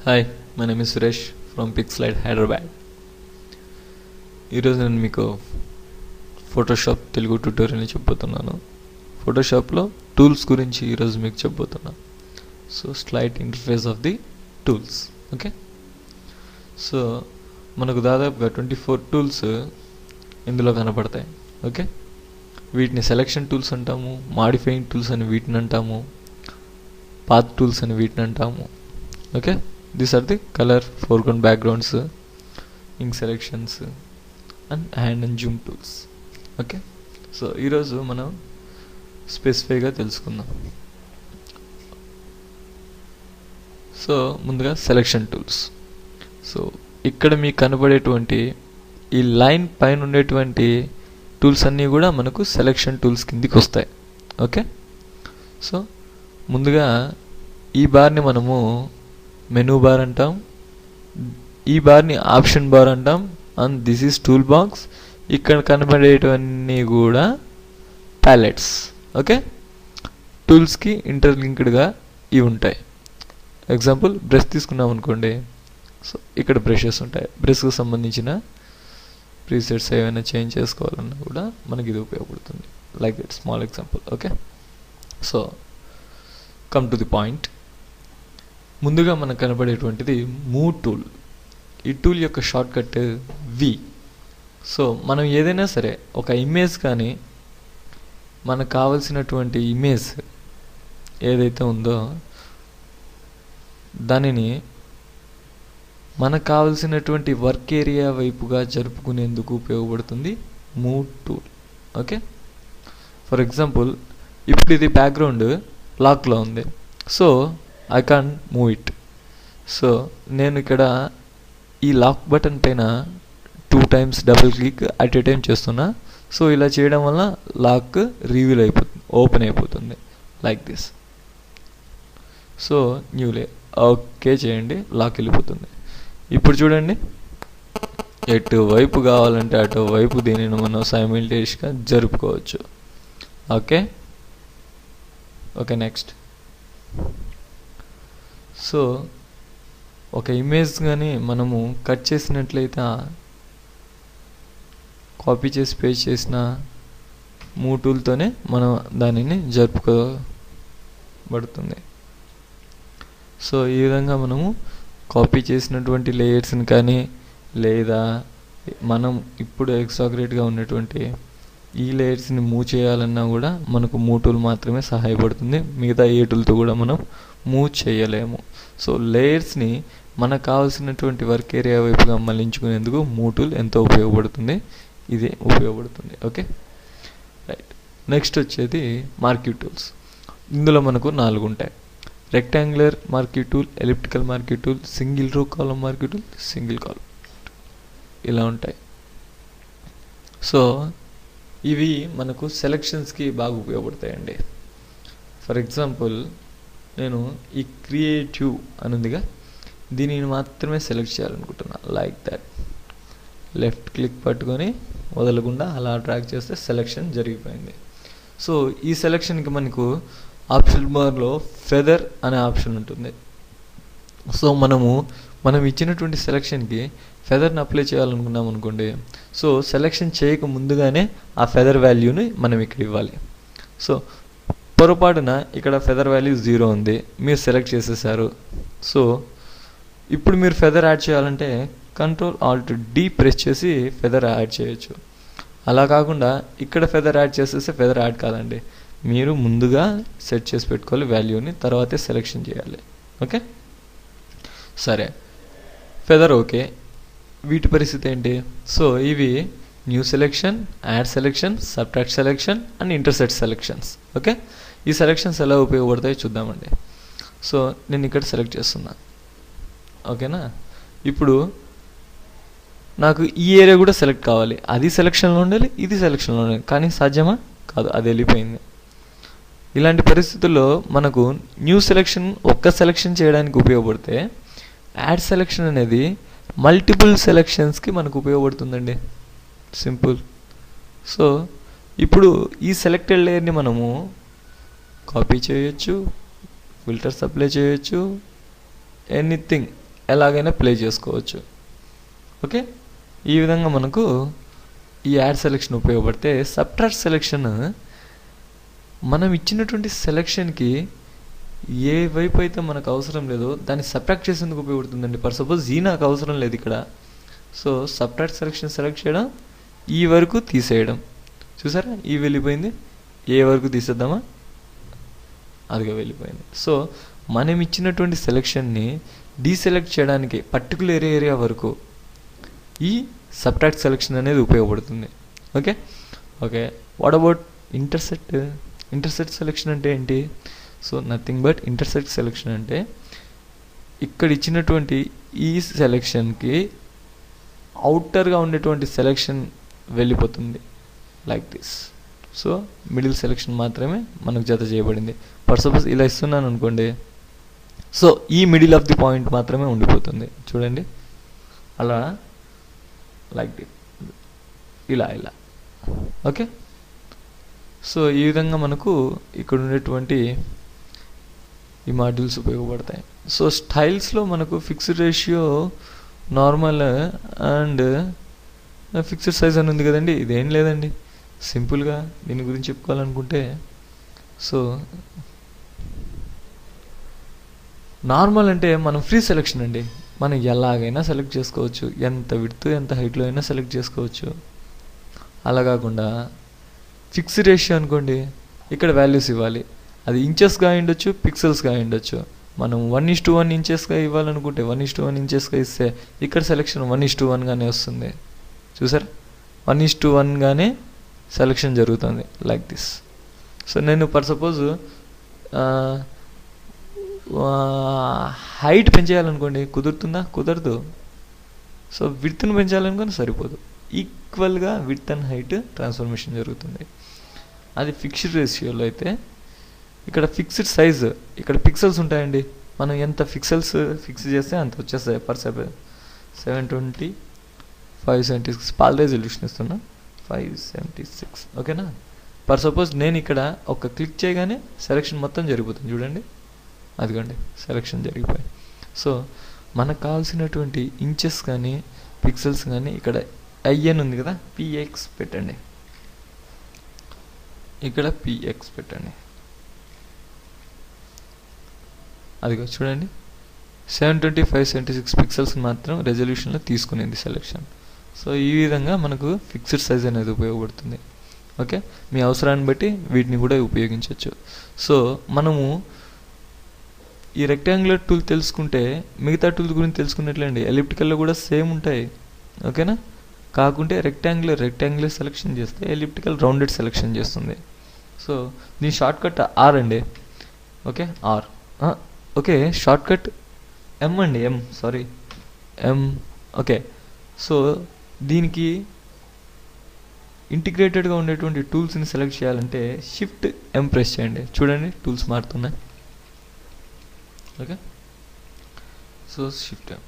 Hi, my name is Suresh from Pixlight Hyderabad. ఈరోజు నేను మీకు ఫోటోషాప్ తెలుగు ట్యూటోరియల్ని చెప్పబోతున్నాను. ఫోటోషాప్లో టూల్స్ గురించి ఈరోజు మీకు చెప్పబోతున్నాను. So slide interface of the tools. Okay, so మనకు దాదాపుగా 24 టూల్స్ ఇందులో కనపడతాయి. ఓకే, వీటిని సెలెక్షన్ టూల్స్ అంటాము, మాడిఫైయింగ్ టూల్స్ అని వీటిని అంటాము, పాత్ టూల్స్ అని వీటిని అంటాము. Okay, these are the color, foreground, backgrounds, ink selections and hand and zoom tools. Okay, so ఈరోజు మనం స్పెసిఫైగా తెలుసుకుందాం. సో ముందుగా సెలెక్షన్ టూల్స్. సో ఇక్కడ మీకు కనబడేటువంటి ఈ లైన్ పైన ఉండేటువంటి టూల్స్ అన్నీ కూడా మనకు సెలెక్షన్ టూల్స్ కిందికి వస్తాయి. ఓకే, సో ముందుగా ఈ బార్ని మనము మెనూ బార్ అంటాం, ఈ బార్ని ఆప్షన్ బార్ అంటాం, and this is tool box. ఇక్కడ కనబడేటివన్నీ కూడా ప్యాలెట్స్. ఓకే, టూల్స్కి ఇంటర్లింక్డ్గా ఇవి ఉంటాయి. ఎగ్జాంపుల్ బ్రష్ తీసుకున్నాం అనుకోండి, సో ఇక్కడ బ్రషెస్ ఉంటాయి. బ్రష్కి సంబంధించిన ప్రీసెట్స్ ఏమైనా చేంజ్ చేసుకోవాలన్నా కూడా మనకి ఇది ఉపయోగపడుతుంది. Like that small example. Okay, so come to the point. ముందుగా మనకు కనబడేటువంటిది మూవ్ టూల్. ఈ టూల్ యొక్క షార్ట్కట్ వి. సో మనం ఏదైనా సరే ఒక ఇమేజ్ కానీ మనకు కావలసినటువంటి ఇమేజ్ ఏదైతే ఉందో దానిని మనకు కావలసినటువంటి వర్క్ ఏరియా వైపుగా జరుపుకునేందుకు ఉపయోగపడుతుంది move tool. Okay, for example ఇప్పుడు ఇది బ్యాక్గ్రౌండ్ లాక్లో ఉంది, so I can move it. So నేను ఇక్కడ ఈ లాక్ బటన్ పైన 2 times double click at a time చేస్తున్నా. సో ఇలా చేయడం వల్ల లాక్ రివీల్ అయిపోతుంది, ఓపెన్ అయిపోతుంది like this. So newly okay చేయండి, లాక్ వెళ్ళిపోతుంది. ఇప్పుడు చూడండి, ఎటువైపు కావాలంటే అటువైపు దీనిని మనం సైమిల్టేనియస్గా జరుపుకోవచ్చు. Okay okay, next. సో ఒక ఇమేజ్ కానీ మనము కట్ చేసినట్లయితే కాపీ చేసి పేస్ట్ చేసిన మూవ్ టూల్తోనే మనం దానిని జరుపుకోబడుతుంది. సో ఈ విధంగా మనము కాపీ చేసినటువంటి లేయర్స్ని కానీ లేదా మనం ఇప్పుడు ఎగ్జాగరేట్గా ఉన్నటువంటి ఈ లేయర్స్ని మూవ్ చేయాలన్నా కూడా మనకు మూవ్ టూల్ మాత్రమే సహాయపడుతుంది. మిగతా ఏ టూల్తో కూడా మనం మూవ్ చేయలేము. సో లేయర్స్ని మనకు కావాల్సినటువంటి వర్క్ ఏరియా వైపుగా మళ్లించుకునేందుకు మూవ్ టూల్ ఎంతో ఉపయోగపడుతుంది, ఇది ఉపయోగపడుతుంది. Okay, right. నెక్స్ట్ వచ్చేది మార్క్యూ టూల్స్. ఇందులో మనకు 4 ఉంటాయి. Rectangular marquee tool, elliptical marquee tool, single row column marquee tool, single column, ఇలా ఉంటాయి. సో ఇవి మనకు సెలెక్షన్స్కి బాగా ఉపయోగపడతాయండి. ఫర్ ఎగ్జాంపుల్ నేను ఈ క్రియేటివ్ అని ఉందిగా, దీనిని మాత్రమే సెలెక్ట్ చేయాలనుకుంటున్నా. లైక్ దట్ లెఫ్ట్ క్లిక్ పట్టుకొని వదలకుండా అలా డ్రాగ్ చేస్తే సెలెక్షన్ జరిగిపోయింది. సో ఈ సెలెక్షన్కి మనకు ఆప్షన్ బార్లో ఫెదర్ అనే ఆప్షన్ ఉంటుంది. సో మనం ఇచ్చినటువంటి సెలెక్షన్కి ఫెదర్ని అప్లై చేయాలనుకున్నాం అనుకోండి, సో సెలెక్షన్ చేయక ముందుగానే ఆ ఫెదర్ వాల్యూని మనం ఇక్కడ ఇవ్వాలి. సో పొరపాటున ఇక్కడ ఫెదర్ వాల్యూ 0 ఉంది, మీరు సెలెక్ట్ చేసేసారు. సో ఇప్పుడు మీరు ఫెదర్ యాడ్ చేయాలంటే Ctrl+Alt+D ప్రెస్ చేసి ఫెదర్ యాడ్ చేయొచ్చు. అలా కాకుండా ఇక్కడ ఫెదర్ యాడ్ చేసేస్తే ఫెదర్ యాడ్ కాదండి, మీరు ముందుగా సెట్ చేసి పెట్టుకోవాలి వాల్యూని, తర్వాతే సెలెక్షన్ చేయాలి. ఓకే, సరే. ఫెదర్ ఓకే, వీటి పరిస్థితి ఏంటి? సో ఇవి new selection, add selection, subtract selection and intersect selections. Okay, ఈ సెలెక్షన్స్ ఎలా ఉపయోగపడతాయో చూద్దామండి. సో నేను ఇక్కడ సెలెక్ట్ చేస్తున్నా. ఓకేనా, ఇప్పుడు నాకు ఈ ఏరియా కూడా సెలెక్ట్ కావాలి, అది సెలెక్షన్లో ఉండాలి, ఇది సెలెక్షన్లో ఉండాలి, కానీ సాధ్యమా? కాదు, అది వెళ్ళిపోయింది. ఇలాంటి పరిస్థితుల్లో మనకు న్యూ సెలెక్షన్ ఒక్క సెలెక్షన్ చేయడానికి ఉపయోగపడితే, యాడ్ సెలెక్షన్ అనేది మల్టిపుల్ సెలెక్షన్స్కి మనకు ఉపయోగపడుతుందండి. సింపుల్. సో ఇప్పుడు ఈ సెలెక్టెడ్ లేయర్ని మనము కాపీ చేయొచ్చు, ఫిల్టర్స్ అప్లై చేయొచ్చు, ఎనీథింగ్ ఎలాగైనా ప్లే చేసుకోవచ్చు. ఓకే, ఈ విధంగా మనకు ఈ యాడ్ సెలెక్షన్ ఉపయోగపడితే సబ్ట్రాక్ట్ సెలెక్షన్ మనం ఇచ్చినటువంటి సెలెక్షన్కి ఏ వైపు అయితే మనకు అవసరం లేదో దాన్ని సబ్ట్రాక్ట్ చేసేందుకు ఉపయోగపడుతుందండి. ఫర్ సపోజ్ ఈ నాకు అవసరం లేదు ఇక్కడ, సో సబ్ట్రాక్ట్ సెలెక్షన్ సెలెక్ట్ చేయడం, ఈ వరకు తీసేయడం. చూసారా, ఈ వెళ్ళిపోయింది, ఏ వరకు తీసేద్దామా, అదిగా వెళ్ళిపోయింది. సో మనం ఇచ్చినటువంటి సెలెక్షన్ని డీసెలెక్ట్ చేయడానికి పర్టికులర్ ఏరియా వరకు ఈ సబ్ట్రాక్ట్ సెలెక్షన్ అనేది ఉపయోగపడుతుంది. Okay okay what about intersect? Intersect selection అంటే ఏంటి? So nothing but intersect selection అంటే ఇక్కడ ఇచ్చినటువంటి ఈ సెలెక్షన్కి అవుటర్గా ఉండేటువంటి సెలెక్షన్ వెళ్ళిపోతుంది like this. So middle selection మాత్రమే మనకు జత చేయబడింది. ఫర్ సపోజ్ ఇలా ఇస్తున్నాను అనుకోండి, సో ఈ మిడిల్ ఆఫ్ ది పాయింట్ మాత్రమే ఉండిపోతుంది. చూడండి, అలా లైక్ దిస్, ఇలా ఇలా. ఓకే, సో ఈ విధంగా మనకు ఇక్కడ ఉండేటువంటి ఈ మాడ్యూల్స్ ఉపయోగపడతాయి. సో స్టైల్స్లో మనకు fixed ratio, normal and fixed size అని ఉంది కదండి. ఇదేం లేదండి, సింపుల్గా దీని గురించి చెప్పుకోవాలనుకుంటే, సో నార్మల్ అంటే మనం ఫ్రీ సెలెక్షన్ అండి, మనం ఎలాగైనా సెలెక్ట్ చేసుకోవచ్చు, ఎంత విడ్త్ ఎంత హైట్లో అయినా సెలెక్ట్ చేసుకోవచ్చు. అలా కాకుండా ఫిక్స్డ్ రేషియో అనుకోండి, ఇక్కడ వాల్యూస్ ఇవ్వాలి, అది ఇంచెస్గా ఉండొచ్చు, పిక్సెల్స్గా ఉండొచ్చు. మనం 1:1 ఇంచెస్గా ఇవ్వాలనుకుంటే 1:1 ఇంచెస్గా ఇస్తే ఇక్కడ సెలెక్షన్ 1:1 గానే వస్తుంది. చూసారా, 1:1 గానే సెలెక్షన్ జరుగుతుంది లైక్ దిస్. సో నేను ఫర్ సపోజ్ హైట్ పెంచేయాలనుకోండి, కుదురుతుందా? కుదరదు. సో విడ్త్ను పెంచాలనుకోని సరిపోదు, ఈక్వల్గా విడ్త్ అండ్ హైట్ ట్రాన్స్ఫర్మేషన్ జరుగుతుంది. అది ఫిక్స్డ్ రేషియోలో అయితే ఇక్కడ ఫిక్స్డ్ సైజ్, ఇక్కడ పిక్సెల్స్ ఉంటాయండి, మనం ఎంత పిక్సెల్స్ ఫిక్స్ చేస్తే అంత వచ్చేస్తాయి. ఫర్ 720 576 పాల్ రెజల్యూషన్ ఇస్తున్నా, 576. ఓకేనా? ఫర్ సపోజ్ నేను ఇక్కడ ఒక క్లిక్ చేయగానే సెలెక్షన్ మొత్తం జరిగిపోతుంది. చూడండి, అదిగోండి సెలెక్షన్ జరిగిపోయి. సో మనకు కావాల్సినటువంటి ఇంచెస్ కానీ పిక్సెల్స్ కానీ ఇక్కడ ఐఎన్ ఉంది కదా, పిఎక్స్ పెట్టండి, ఇక్కడ పిఎక్స్ పెట్టండి. అదిగో చూడండి, 720 576 పిక్సెల్స్ మాత్రం రెజల్యూషన్లో తీసుకునేది సెలెక్షన్. సో ఈ విధంగా మనకు ఫిక్స్డ్ సైజ్ అనేది ఉపయోగపడుతుంది. ఓకే, మీ అవసరాన్ని బట్టి వీటిని కూడా ఉపయోగించవచ్చు. సో మనము ఈ రెక్టాంగులర్ టూల్ తెలుసుకుంటే మిగతా టూల్ గురించి తెలుసుకున్నట్లేండి. ఎలిప్టికల్లో కూడా సేమ్ ఉంటాయి. ఓకేనా? కాకుంటే రెక్టాంగులర్ సెలెక్షన్ చేస్తే ఎలిప్టికల్ రౌండెడ్ సెలెక్షన్ చేస్తుంది. సో దీని షార్ట్ కట్ ఆర్ అండి. Okay, R. Okay, shortcut M అండి, ఎం. ఓకే, సో దీనికి ఇంటిగ్రేటెడ్గా ఉండేటువంటి టూల్స్ని సెలెక్ట్ చేయాలంటే షిఫ్ట్ ఎం ప్రెస్ చేయండి. చూడండి, టూల్స్ మారుతున్నాయి. ఓకే, సో షిఫ్ట్ ఎం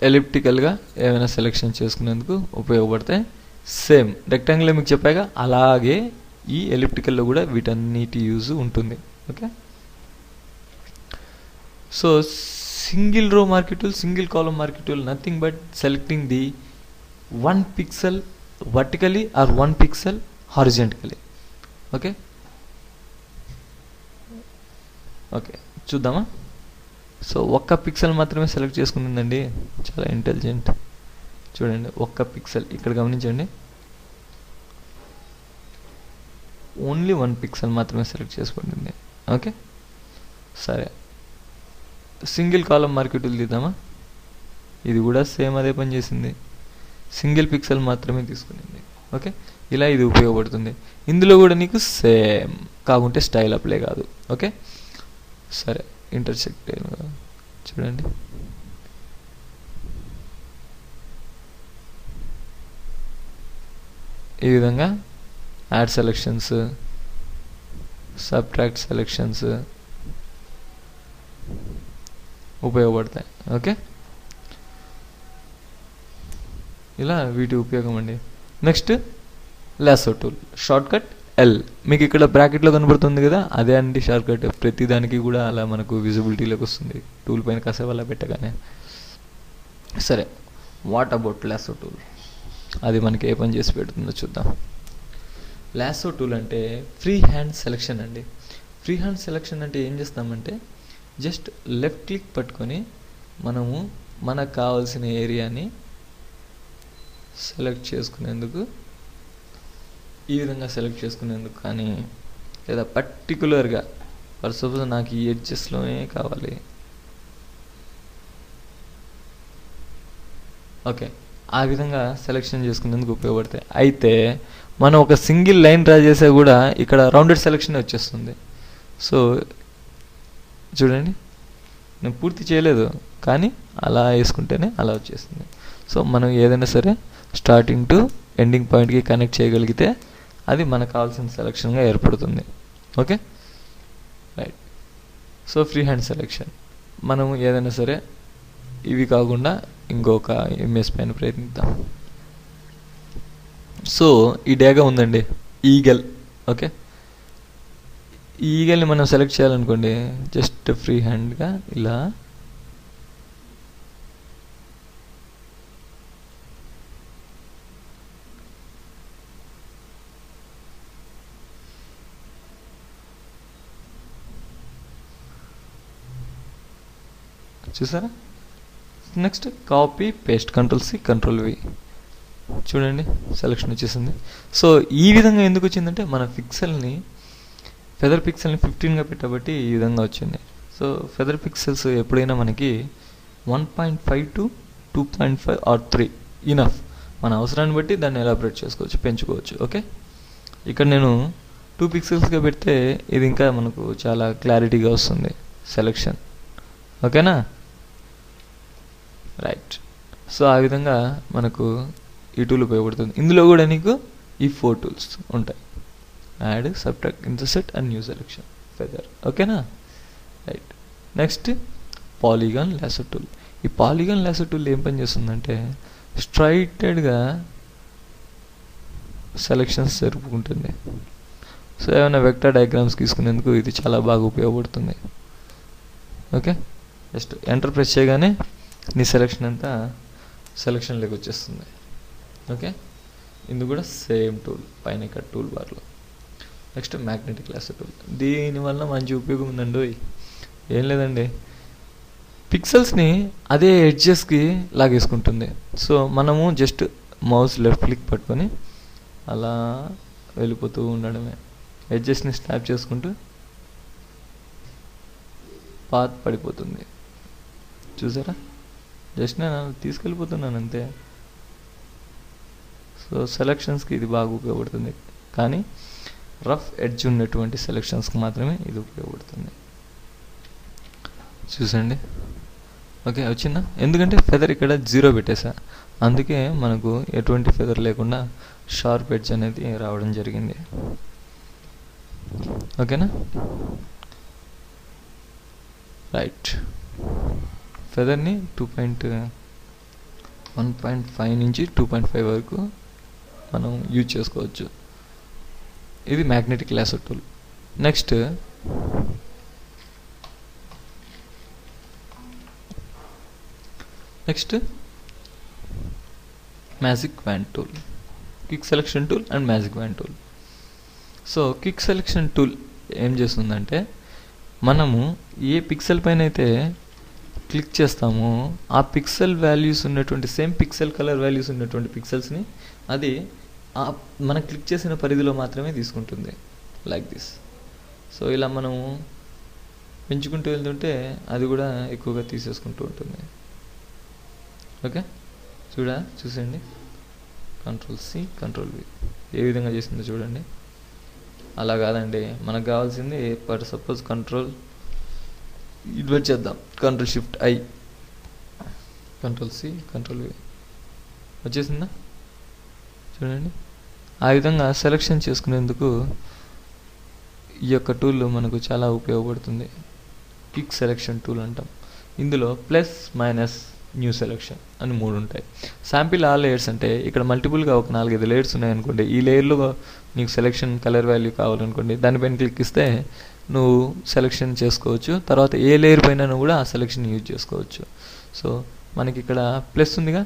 ఎలిప్టికల్గా ఏమైనా సెలెక్షన్ చేసుకునేందుకు ఉపయోగపడతాయి. సేమ్ రెక్టాంగిల్ మీకు చెప్పాక అలాగే ఈ ఎలిప్టికల్లో కూడా వీటన్నిటి యూజ్ ఉంటుంది. ఓకే, సో సింగిల్ రో market tool, single column market tool, nothing but selecting the 1 pixel vertically or 1 pixel horizontally. Okay okay చూద్దామా? సో ఒక్క పిక్సెల్ మాత్రమే సెలెక్ట్ చేసుకుంటుందండి, చాలా ఇంటెలిజెంట్. చూడండి, ఒక్క పిక్సెల్ ఇక్కడ గమనించండి, ఓన్లీ 1 పిక్సెల్ మాత్రమే సెలెక్ట్ చేసుకుంటుంది. ఓకే, సరే, సింగిల్ కాలమ్ మార్కెట్ టూల్ తీద్దామా? ఇది కూడా సేమ్ అదే పని చేసింది, సింగిల్ పిక్సెల్ మాత్రమే తీసుకునింది. ఓకే, ఇలా ఇది ఉపయోగపడుతుంది. ఇందులో కూడా నీకు సేమ్, కాకుంటే స్టైల్ అప్లై కాదు. ఓకే, సరే, ఇంటర్సెక్ట్ చూడండి, ఈ విధంగా యాడ్ సెలెక్షన్స్, సబ్ట్రాక్ట్ సెలెక్షన్స్ ఉపయోగపడతాయి. ఓకే, ఇలా వీటి ఉపయోగం అండి. Next lasso tool, short cut L. మీకు ఇక్కడ బ్రాకెట్లో కనబడుతుంది కదా, అదే అండి షార్ట్ కట్. ప్రతి దానికి కూడా అలా మనకు విజిబిలిటీలోకి వస్తుంది టూల్ పైన కాసేపు అలా పెట్టగానే. సరే, వాట్ అబౌట్ లాసో టూల్? అది మనకి ఏ పని చేసి పెడుతుందో చూద్దాం. లాసో టూల్ అంటే ఫ్రీ హ్యాండ్ సెలెక్షన్ అండి. ఫ్రీ హ్యాండ్ సెలెక్షన్ అంటే ఏం చేస్తామంటే జస్ట్ లెఫ్ట్ క్లిక్ పట్టుకొని మనము మనకు కావాల్సిన ఏరియాని సెలెక్ట్ చేసుకునేందుకు, ఈ విధంగా సెలెక్ట్ చేసుకునేందుకు కానీ, లేదా పర్టికులర్గా ఫర్ సపోజ్ నాకు ఈ ఎడ్జెస్లోనే కావాలి, ఓకే, ఆ విధంగా సెలెక్షన్ చేసుకునేందుకు ఉపయోగపడతాయి. అయితే మనం ఒక సింగిల్ లైన్ డ్రా చేసా కూడా ఇక్కడ రౌండెడ్ సెలెక్షన్ వచ్చేస్తుంది. సో చూడండి, నేను పూర్తి చేయలేదు కానీ అలా వేసుకుంటేనే అలా వచ్చేస్తుంది. సో మనం ఏదైనా సరే స్టార్టింగ్ టు ఎండింగ్ పాయింట్కి కనెక్ట్ చేయగలిగితే అది మనకు కావాల్సిన సెలెక్షన్గా ఏర్పడుతుంది. Okay, right. So free hand selection మనము ఏదైనా సరే ఇవి కాకుండా ఇంకొక ఇమేజ్ పైన ప్రయత్నిద్దాం. సో ఈ డేగా ఉందండి, ఈగల్. ఓకే, ఈ ఈగల్ని మనం సెలెక్ట్ చేయాలనుకోండి, జస్ట్ ఫ్రీ హ్యాండ్గా ఇలా చూసారా. Next copy paste, control C control V. చూడండి సెలెక్షన్ వచ్చేసింది. సో ఈ విధంగా ఎందుకు వచ్చిందంటే మన ఫెదర్ పిక్సెల్ని 15గా పెట్టబట్టి ఈ విధంగా వచ్చింది. సో ఫెదర్ పిక్సెల్స్ ఎప్పుడైనా మనకి 1.5 to 2.5 ఆర్ 3 ఇనఫ్. మన అవసరాన్ని బట్టి దాన్ని ఎలాబరేట్ చేసుకోవచ్చు, పెంచుకోవచ్చు. ఓకే, ఇక్కడ నేను 2 పిక్సెల్స్గా పెడితే ఇది ఇంకా మనకు చాలా క్లారిటీగా వస్తుంది సెలెక్షన్. ఓకేనా, రైట్. సో ఆ విధంగా మనకు ఈ టూల్ ఉపయోగపడుతుంది. ఇందులో కూడా నీకు ఈ 4 టూల్స్ ఉంటాయి: add, subtract, intersect and new selection, feather. ఓకేనా, right. Next polygon lasso tool. ఈ పాలిగాన్ లాసో టూల్ ఏం పని చేస్తుందంటే స్ట్రైటెడ్గా సెలెక్షన్స్ జరుపుకుంటుంది. సో ఏమైనా వెక్టర్ డయాగ్రామ్స్ తీసుకునేందుకు ఇది చాలా బాగా ఉపయోగపడుతుంది. ఓకే, జస్ట్ ఎంటర్ ప్రెస్ చేయగానే నీ సెలెక్షన్ అంతా సెలెక్షన్లోకి వచ్చేస్తుంది. ఓకే, ఇది కూడా సేమ్ టూల్ పైన ఇక్కడ టూల్ బార్లో. Next magnetic lasso tool. దీనివల్ల మంచి ఉపయోగం ఉందండి. ఏం లేదండి, పిక్సెల్స్ని అదే ఎడ్జెస్కి లాగేసుకుంటుంది. సో మనము జస్ట్ మౌస్ లెఫ్ట్ క్లిక్ పట్టుకొని అలా వెళ్ళిపోతూ ఉండడమే, ఎడ్జెస్ని స్నాప్ చేసుకుంటూ పాత్ పడిపోతుంది. చూసారా, జస్ట్ నేను తీసుకెళ్ళిపోతున్నాను అంతే. సో సెలెక్షన్స్కి ఇది బాగా ఉపయోగపడుతుంది, కానీ రఫ్ ఎడ్జ్ ఉన్నటువంటి సెలెక్షన్స్కి మాత్రమే ఇది ఉపయోగపడుతుంది. చూసండి, ఓకే వచ్చిందా? ఎందుకంటే ఫెదర్ ఇక్కడ 0 పెట్టేసా, అందుకే మనకు ఎటువంటి ఫెదర్ లేకుండా షార్ప్ ఎడ్జ్ అనేది రావడం జరిగింది. ఓకేనా, రైట్. ఫెదర్ని 1.5 నుంచి 2.5 వరకు మనం యూజ్ చేసుకోవచ్చు. ఇది magnetic lasso tool. Next magic wand tool, quick selection tool and magic wand tool. So quick selection tool ఏం చేస్తుందంటే మనము ఏ పిక్సెల్ పైన అయితే క్లిక్ చేస్తామో ఆ పిక్సెల్ వాల్యూస్ ఉన్నటువంటి సేమ్ పిక్సెల్ కలర్ వాల్యూస్ ఉన్నటువంటి పిక్సెల్స్ని అది మనం క్లిక్ చేసిన పరిధిలో మాత్రమే తీసుకుంటుంది, లైక్ దిస్. సో ఇలా మనము పెంచుకుంటూ వెళ్తుంటే అది కూడా ఎక్కువగా తీసేసుకుంటూ ఉంటుంది. ఓకే, చూసేయండి, కంట్రోల్-C కంట్రోల్-V ఏ విధంగా చేసిందో చూడండి. అలా కాదండి, మనకు కావాల్సింది ఫర్ సపోజ్ ఇన్వర్ట్ చేద్దాం, Ctrl+Shift+I, కంట్రోల్-C కంట్రోల్-V వచ్చేసిందా? చూడండి, ఆ విధంగా సెలెక్షన్ చేసుకునేందుకు ఈ యొక్క టూల్ మనకు చాలా ఉపయోగపడుతుంది. క్విక్ సెలెక్షన్ టూల్ అంటాం. ఇందులో ప్లస్, మైనస్, న్యూ సెలెక్షన్ అని 3 ఉంటాయి. శాంపిల్ ఆల్ లేయర్స్ అంటే ఇక్కడ మల్టిపుల్గా ఒక 4-5 లేయర్స్ ఉన్నాయనుకోండి, ఈ లేయర్లో నీకు సెలెక్షన్ కలర్ వాల్యూ కావాలనుకోండి, దానిపైన క్లిక్ ఇస్తే నువ్వు సెలెక్షన్ చేసుకోవచ్చు. తర్వాత ఏ లేయర్ పైన కూడా ఆ సెలెక్షన్ యూజ్ చేసుకోవచ్చు. సో మనకి ఇక్కడ ప్లస్ ఉందిగా,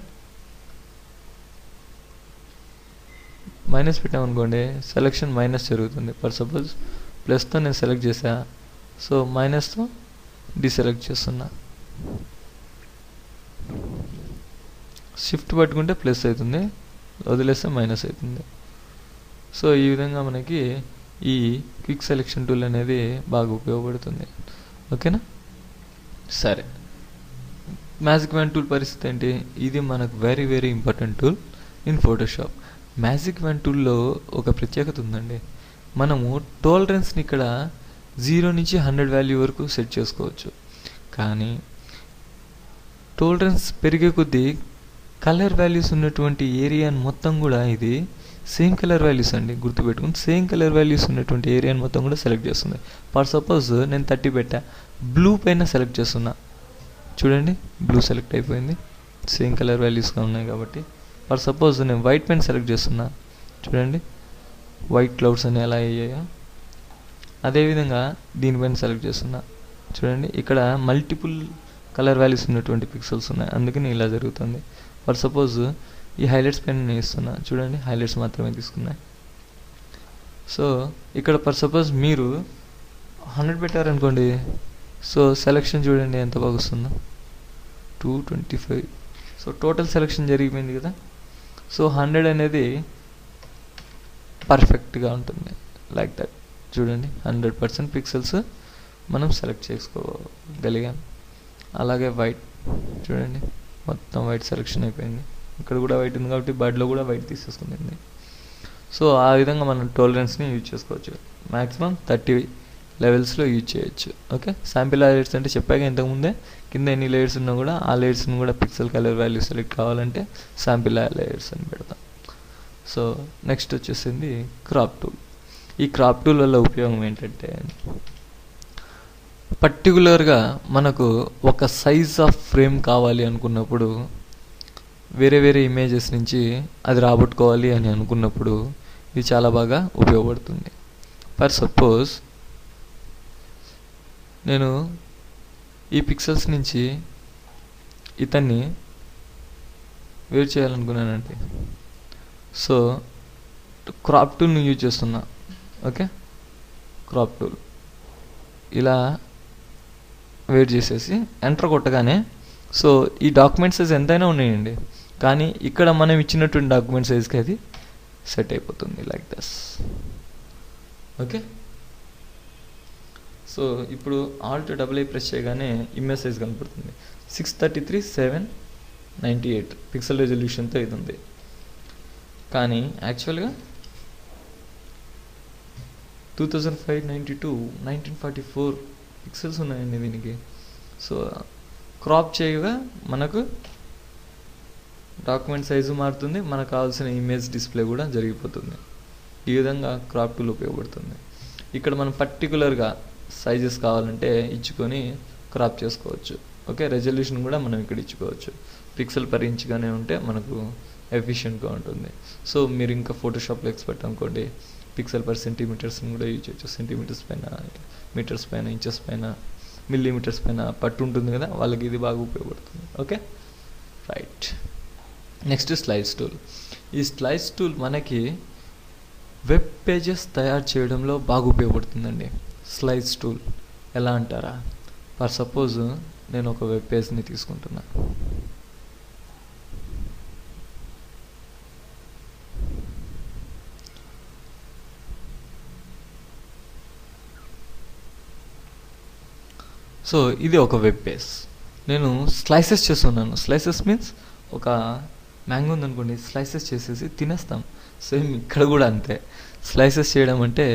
మైనస్ పెట్టామనుకోండి సెలెక్షన్ మైనస్ జరుగుతుంది. ఫర్ సపోజ్ ప్లస్తో నేను సెలెక్ట్ చేసా, సో మైనస్తో డిసెలెక్ట్ చేస్తున్నా. షిఫ్ట్ పట్టుకుంటే ప్లస్ అవుతుంది, వదిలేస్తే మైనస్ అవుతుంది. సో ఈ విధంగా మనకి ఈ క్విక్ సెలెక్షన్ టూల్ అనేది బాగా ఉపయోగపడుతుంది. ఓకేనా? సరే, మ్యాజిక్ వ్యాన్ టూల్ పరిస్థితి ఏంటి? ఇది మనకు very very important tool in Photoshop. Magic wand టూల్లో ఒక ప్రత్యేకత ఉందండి. మనము టాలరెన్స్ని ఇక్కడ 0 నుంచి 100 వాల్యూ వరకు సెట్ చేసుకోవచ్చు. కానీ టాలరెన్స్ పెరిగే కొద్దీ కలర్ వాల్యూస్ ఉన్నటువంటి ఏరియాని మొత్తం కూడా ఇది సేమ్ కలర్ వాల్యూస్ అండి, గుర్తుపెట్టుకుని సేమ్ కలర్ వాల్యూస్ ఉన్నటువంటి ఏరియాని మొత్తం కూడా సెలెక్ట్ చేస్తుంది. ఫర్ సపోజ్ నేను 30 పెట్టా, బ్లూ పైన సెలెక్ట్ చేస్తున్నా, చూడండి బ్లూ సెలెక్ట్ అయిపోయింది, సేమ్ కలర్ వాల్యూస్గా ఉన్నాయి కాబట్టి. ఫర్ సపోజ్ నేను వైట్ పైన సెలెక్ట్ చేస్తున్నా, చూడండి వైట్ క్లౌడ్స్ అని ఎలా అయ్యాయో. అదేవిధంగా దీనిపైన సెలెక్ట్ చేస్తున్నా, చూడండి ఇక్కడ మల్టిపుల్ కలర్ వాల్యూస్ ఉన్నటువంటి పిక్సెల్స్ ఉన్నాయి, అందుకని ఇలా జరుగుతుంది. ఫర్ సపోజ్ ఈ హైలైట్స్ పైన నేను ఇస్తున్నా, చూడండి హైలైట్స్ మాత్రమే తీసుకున్నాయి. సో ఇక్కడ ఫర్ సపోజ్ మీరు 100 పెట్టారనుకోండి, సో సెలెక్షన్ చూడండి ఎంత బాగా వస్తుందో, 225. సో టోటల్ సెలెక్షన్ జరిగిపోయింది కదా. సో 100 అనేది పర్ఫెక్ట్గా ఉంటుంది, లైక్ దట్. చూడండి 100% పిక్సెల్స్ మనం సెలెక్ట్ చేసుకోగలిగాం. అలాగే వైట్ చూడండి, మొత్తం వైట్ సెలెక్షన్ అయిపోయింది. ఇక్కడ కూడా వైట్ ఉంది కాబట్టి బర్డ్లో కూడా వైట్ తీసేసుకుంది. సో ఆ విధంగా మనం టాలరెన్స్ని యూజ్ చేసుకోవచ్చు. మ్యాక్సిమం 30 లెవెల్స్లో యూజ్ చేయొచ్చు. ఓకే, శాంపిల్ లేయర్స్ అంటే చెప్పాక ఇంతకుముందే, కింద ఎన్ని లేయర్స్ ఉన్నా కూడా ఆ లేయర్స్ని కూడా పిక్సెల్ కలర్ వాల్యూ సెలెక్ట్ కావాలంటే శాంపిల్ లేయర్స్ అని పెడతాం. సో నెక్స్ట్ వచ్చేసింది క్రాప్ టూల్. ఈ క్రాప్ టూల్ వల్ల ఉపయోగం ఏంటంటే, పర్టికులర్గా మనకు ఒక సైజ్ ఆఫ్ ఫ్రేమ్ కావాలి అనుకున్నప్పుడు, వేరే వేరే ఇమేజెస్ నుంచి అది రాబట్టుకోవాలి అని అనుకున్నప్పుడు ఇది చాలా బాగా ఉపయోగపడుతుంది. ఫర్ సపోజ్ నేను ఈ పిక్సెల్స్ నుంచి ఇతన్ని వేరు చేయాలనుకున్నానండి. సో క్రాప్ టూల్ని యూజ్ చేస్తున్నా. ఓకే, క్రాప్ టూల్ ఇలా వేరు చేసేసి ఎంటర్ కొట్టగానే, సో ఈ డాక్యుమెంట్ సైజ్ ఎంతైనా ఉన్నాయండి, కానీ ఇక్కడ మనం ఇచ్చినటువంటి డాక్యుమెంట్ సైజ్కి అది సెట్ అయిపోతుంది, లైక్ దస్. ఓకే, సో ఇప్పుడు Alt AA ప్రెస్ చేయగానే ఇమేజ్ సైజ్ కనపడుతుంది. 633/798 పిక్సెల్ రెజల్యూషన్తో ఇది ఉంది. కానీ యాక్చువల్గా 2592/1944 పిక్సెల్స్ ఉన్నాయండి దీనికి. సో క్రాప్ చేయగా మనకు డాక్యుమెంట్ సైజు మారుతుంది, మనకు కావాల్సిన ఇమేజ్ డిస్ప్లే కూడా జరిగిపోతుంది. ఈ విధంగా క్రాప్ టూల్ ఉపయోగపడుతుంది. ఇక్కడ మనం పర్టికులర్గా సైజెస్ కావాలంటే ఇచ్చుకొని క్రాప్ చేసుకోవచ్చు. ఓకే, రెజల్యూషన్ కూడా మనం ఇక్కడ ఇచ్చుకోవచ్చు. పిక్సెల్ పర్ ఇంచ్గానే ఉంటే మనకు ఎఫిషియెంట్గా ఉంటుంది. సో మీరు ఇంకా ఫోటోషాప్లో ఎక్స్పర్ట్ అనుకోండి, పిక్సెల్ పర్ సెంటీమీటర్స్ని కూడా యూజ్ చేయొచ్చు. సెంటీమీటర్స్ పైన, మీటర్స్ పైన, ఇంచెస్ పైన, మిల్లీమీటర్స్ పైన పట్టు ఉంటుంది కదా, వాళ్ళకి ఇది బాగా ఉపయోగపడుతుంది. Okay, right. Next slides tool. ఈ స్లైడ్స్ టూల్ మనకి వెబ్ పేజెస్ తయారు చేయడంలో బాగా ఉపయోగపడుతుందండి. స్లైడ్స్ టూల్ ఎలా అంటారా? ఫర్ సపోజ్ నేను ఒక వెబ్ పేజ్ని తీసుకుంటున్నా. సో ఇది ఒక వెబ్ పేజ్, నేను స్లైసెస్ చేస్తున్నాను. స్లైసెస్ మీన్స్ ఒక మ్యాంగో ఉందనుకోండి, స్లైసెస్ చేసేసి తినేస్తాం. సేమ్ ఇక్కడ కూడా అంతే. స్లైసెస్ చేయడం అంటే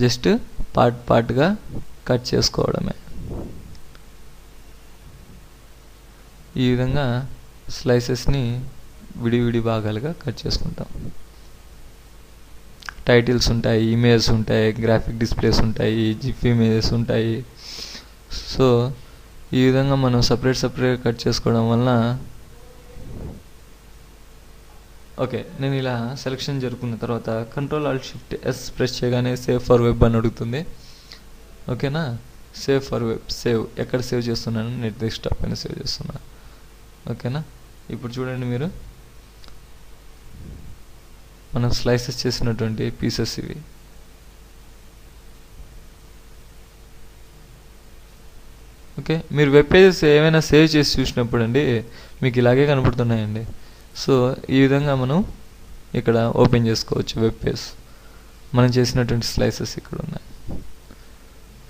జస్ట్ పార్ట్గా కట్ చేసుకోవడమే. ఈ విధంగా స్లైసెస్ని విడివిడి భాగాలుగా కట్ చేసుకుంటాం. టైటిల్స్ ఉంటాయి, ఇమేజెస్ ఉంటాయి, గ్రాఫిక్ డిస్ప్లేస్ ఉంటాయి, జిఫ్ ఇమేజెస్ ఉంటాయి. సో ఈ విధంగా మనం సపరేట్గా కట్ చేసుకోవడం వలన, ఓకే నేను ఇలా సెలెక్షన్ జరుపుకున్న తర్వాత Ctrl+Alt+Shift+S ప్రెస్ చేయగానే సేవ్ ఫర్ వెబ్ అని అడుగుతుంది. ఓకేనా, సేవ్ ఫర్ వెబ్. సేవ్ ఎక్కడ సేవ్ చేస్తున్నాను? నెట్ డెస్క్టాప్ పైన సేవ్ చేస్తున్నా. ఓకేనా. ఇప్పుడు చూడండి మీరు, మనం స్లైసెస్ చేసినటువంటి పీసెస్ ఇవి. ఓకే, మీరు వెబ్ పేజెస్ ఏమైనా సేవ్ చేసి చూసినప్పుడు అండి మీకు ఇలాగే కనపడుతున్నాయండి. సో ఈ విధంగా మనం ఇక్కడ ఓపెన్ చేసుకోవచ్చు వెబ్ పేజ్. మనం చేసినటువంటి స్లైసెస్ ఇక్కడ ఉన్నాయి.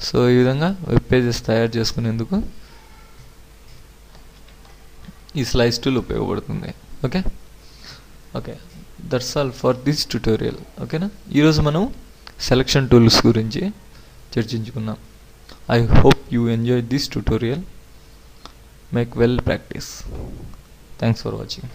సో ఈ విధంగా వెబ్ పేజెస్ తయారు చేసుకునేందుకు ఈ స్లైస్ టూల్ ఉపయోగపడుతుంది. Okay okay, that's all for this tutorial. ఓకేనా. ఈరోజు మనం సెలక్షన్ టూల్స్ గురించి చర్చించుకున్నాం. I hope you enjoyed this tutorial. Make well practice. Thanks for watching.